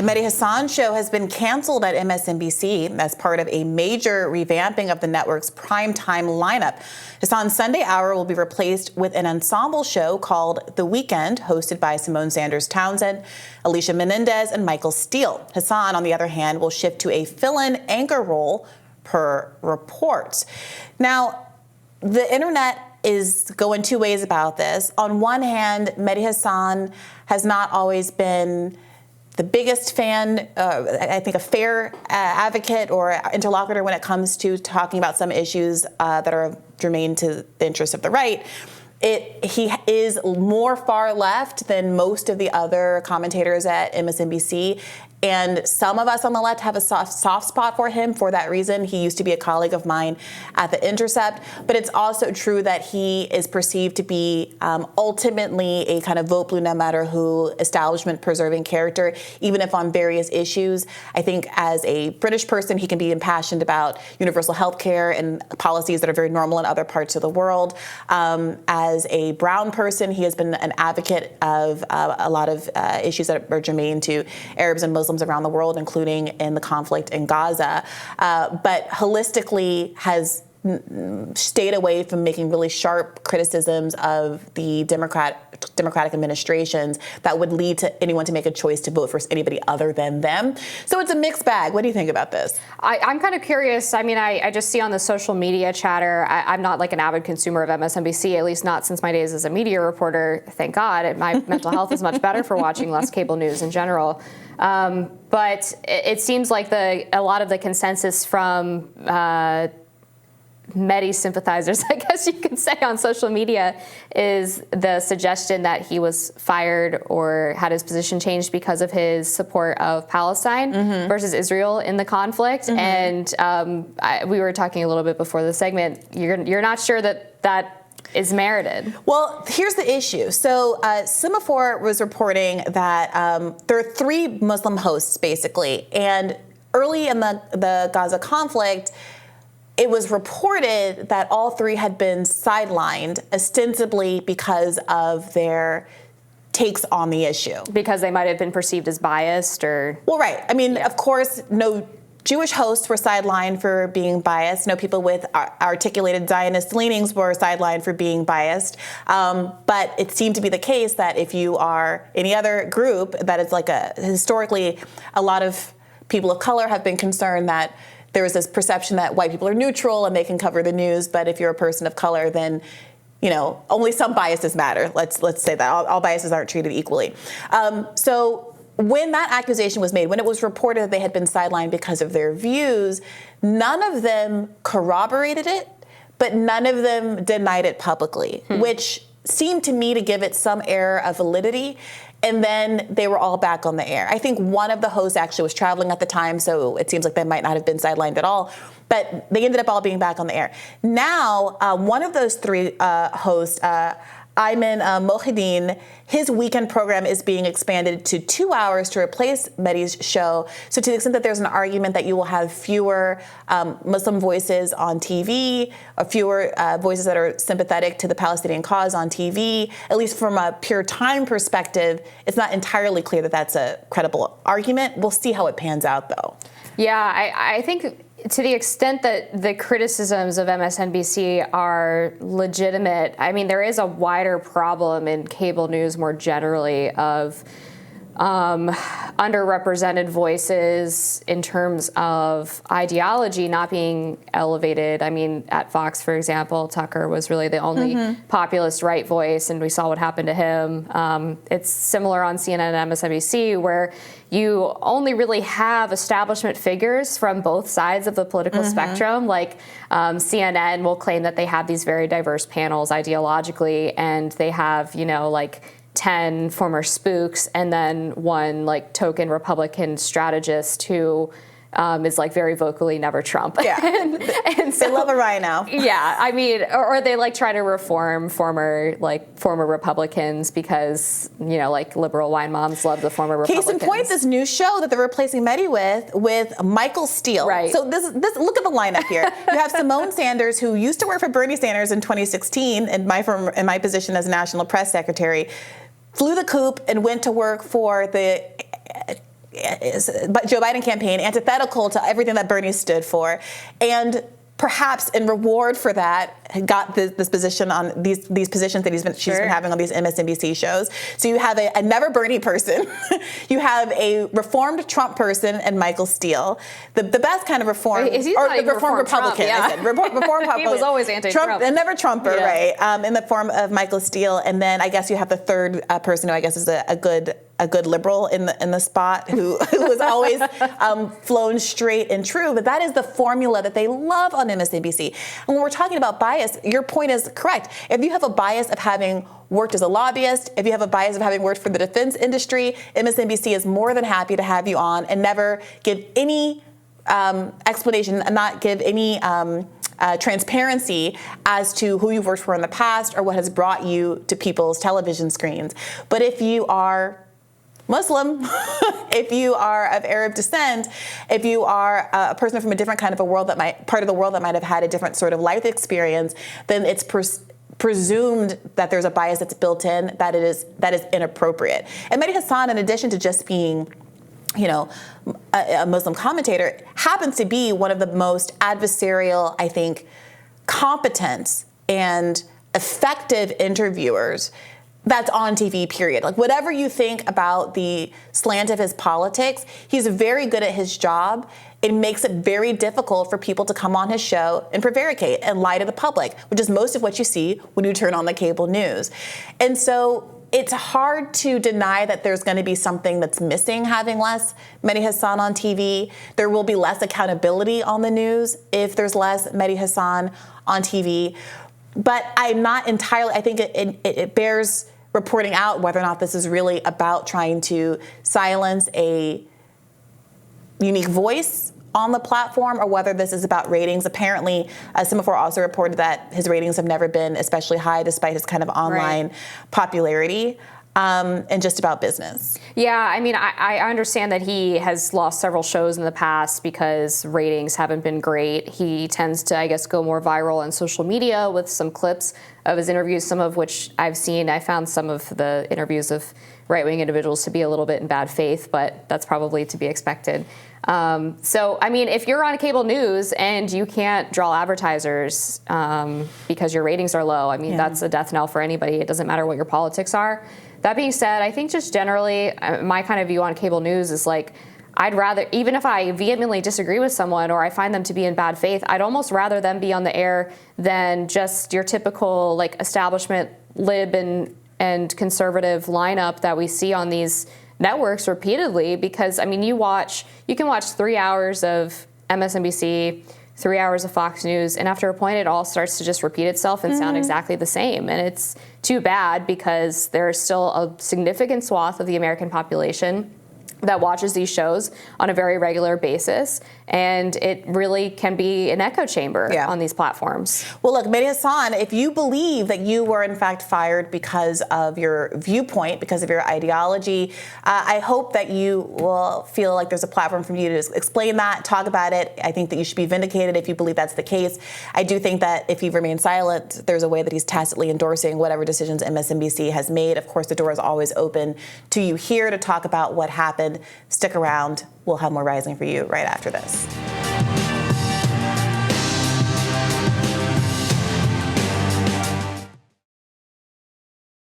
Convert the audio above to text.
The Mehdi Hasan show has been canceled at MSNBC as part of a major revamping of the network's primetime lineup. Hasan's Sunday Hour will be replaced with an ensemble show called The Weekend, hosted by Simone Sanders Townsend, Alicia Menendez, and Michael Steele. Hasan, on the other hand, will shift to a fill-in anchor role per reports. Now, the internet is going two ways about this. On one hand, Mehdi Hasan has not always been the biggest fan, I think a fair advocate or interlocutor when it comes to talking about some issues that are germane to the interests of the right. He is more far left than most of the other commentators at MSNBC. And some of us on the left have a soft spot for him for that reason. He used to be a colleague of mine at The Intercept. But it's also true that he is perceived to be ultimately a kind of vote blue no matter who establishment preserving character, even if on various issues. I think as a British person, he can be impassioned about universal health care and policies that are very normal in other parts of the world. As a brown person, he has been an advocate of a lot of issues that are germane to Arabs and Muslims around the world, including in the conflict in Gaza, but holistically has stayed away from making really sharp criticisms of the Democratic administrations that would lead to anyone to make a choice to vote for anybody other than them. So it's a mixed bag. What do you think about this? I'm kind of curious. I mean, I just see on the social media chatter, I'm not like an avid consumer of MSNBC, at least not since my days as a media reporter. Thank God. My mental health is much better for watching less cable news in general. But it seems like a lot of the consensus from Mehdi sympathizers, I guess you can say, on social media is the suggestion that he was fired or had his position changed because of his support of Palestine versus Israel in the conflict. And we were talking a little bit before the segment. You're not sure that is merited. Well, here's the issue. So Semaphore was reporting that there are three Muslim hosts, basically. And early in the Gaza conflict, it was reported that all three had been sidelined, ostensibly because of their takes on the issue. Because they might have been perceived as biased or... Well, right. I mean, of course, no Jewish hosts were sidelined for being biased. No people with articulated Zionist leanings were sidelined for being biased. But it seemed to be the case that if you are any other group, that is like historically, a lot of people of color have been concerned that there is this perception that white people are neutral and they can cover the news. But if you're a person of color, then, only some biases matter. Let's say that all biases aren't treated equally. So when that accusation was made, when it was reported that they had been sidelined because of their views, none of them corroborated it, but none of them denied it publicly, which seemed to me to give it some air of validity. And then they were all back on the air. I think one of the hosts actually was traveling at the time, so it seems like they might not have been sidelined at all. But they ended up all being back on the air. Now, one of those three hosts, Ayman Mohideen, his weekend program is being expanded to 2 hours to replace Mehdi's show. So to the extent that there's an argument that you will have fewer Muslim voices on TV, or fewer voices that are sympathetic to the Palestinian cause on TV, at least from a pure time perspective, it's not entirely clear that that's a credible argument. We'll see how it pans out, though. Yeah, I think to the extent that the criticisms of MSNBC are legitimate, I mean, there is a wider problem in cable news more generally of underrepresented voices in terms of ideology not being elevated. I mean, at Fox, for example, Tucker was really the only populist right voice, and we saw what happened to him. It's similar on CNN and MSNBC, where you only really have establishment figures from both sides of the political spectrum. Like CNN will claim that they have these very diverse panels ideologically, and they have, 10 former spooks and then one token Republican strategist who is very vocally never Trump. Yeah, and so, they love a rhino. Yeah, I mean, or they try to reform former Republicans because liberal wine moms love the former Republicans. Case in point, this new show that they're replacing Mehdi with Michael Steele. Right. So this look at the lineup here. You have Simone Sanders, who used to work for Bernie Sanders in 2016 in my position as National Press Secretary, flew the coop and went to work for the Joe Biden campaign, antithetical to everything that Bernie stood for, and perhaps in reward for that, got this position on these positions that she's been having on these MSNBC shows. So you have a never Bernie person, you have a reformed Trump person, and Michael Steele, the best kind of reform, reformed Republican. Trump, yeah. I said reformed Republican. He was always anti-Trump, Trump, and never Trumper, right? In the form of Michael Steele, and then I guess you have the third person who I guess is a good liberal in the spot who was always flown straight and true. But that is the formula that they love on MSNBC. And when we're talking about bias, your point is correct. If you have a bias of having worked as a lobbyist, if you have a bias of having worked for the defense industry, MSNBC is more than happy to have you on and never give any explanation and not give any transparency as to who you've worked for in the past or what has brought you to people's television screens. But if you are Muslim, if you are of Arab descent, if you are a person from a different kind of part of the world that might have had a different sort of life experience, then it's presumed that there's a bias that's built in that is inappropriate. And Mehdi Hasan, in addition to just being a Muslim commentator, happens to be one of the most adversarial, I think, competent and effective interviewers that's on TV, period. Like, whatever you think about the slant of his politics, he's very good at his job. It makes it very difficult for people to come on his show and prevaricate and lie to the public, which is most of what you see when you turn on the cable news. And so it's hard to deny that there's going to be something that's missing having less Mehdi Hasan on TV. There will be less accountability on the news if there's less Mehdi Hasan on TV. But I'm not entirely, I think it bears reporting out whether or not this is really about trying to silence a unique voice on the platform or whether this is about ratings. Apparently, Semaphore also reported that his ratings have never been especially high despite his kind of online popularity. And just about business. Yeah, I mean, I understand that he has lost several shows in the past because ratings haven't been great. He tends to, I guess, go more viral on social media with some clips of his interviews, some of which I've seen. I found some of the interviews of right-wing individuals to be a little bit in bad faith, but that's probably to be expected. So, I mean, if you're on cable news and you can't draw advertisers because your ratings are low, I mean, that's a death knell for anybody. It doesn't matter what your politics are. That being said, I think just generally my kind of view on cable news is like, I'd rather, even if I vehemently disagree with someone or I find them to be in bad faith, I'd almost rather them be on the air than just your typical like establishment lib and conservative lineup that we see on these networks repeatedly. Because I mean, you can watch 3 hours of MSNBC, 3 hours of Fox News, and after a point it all starts to just repeat itself and sound exactly the same. And it's too bad because there's still a significant swath of the American population that watches these shows on a very regular basis, and it really can be an echo chamber on these platforms. Well, look, Mehdi Hasan, if you believe that you were in fact fired because of your viewpoint, because of your ideology, I hope that you will feel like there's a platform for you to explain that, talk about it. I think that you should be vindicated if you believe that's the case. I do think that if he remains silent, there's a way that he's tacitly endorsing whatever decisions MSNBC has made. Of course, the door is always open to you here to talk about what happened. Stick around. We'll have more Rising for you right after this.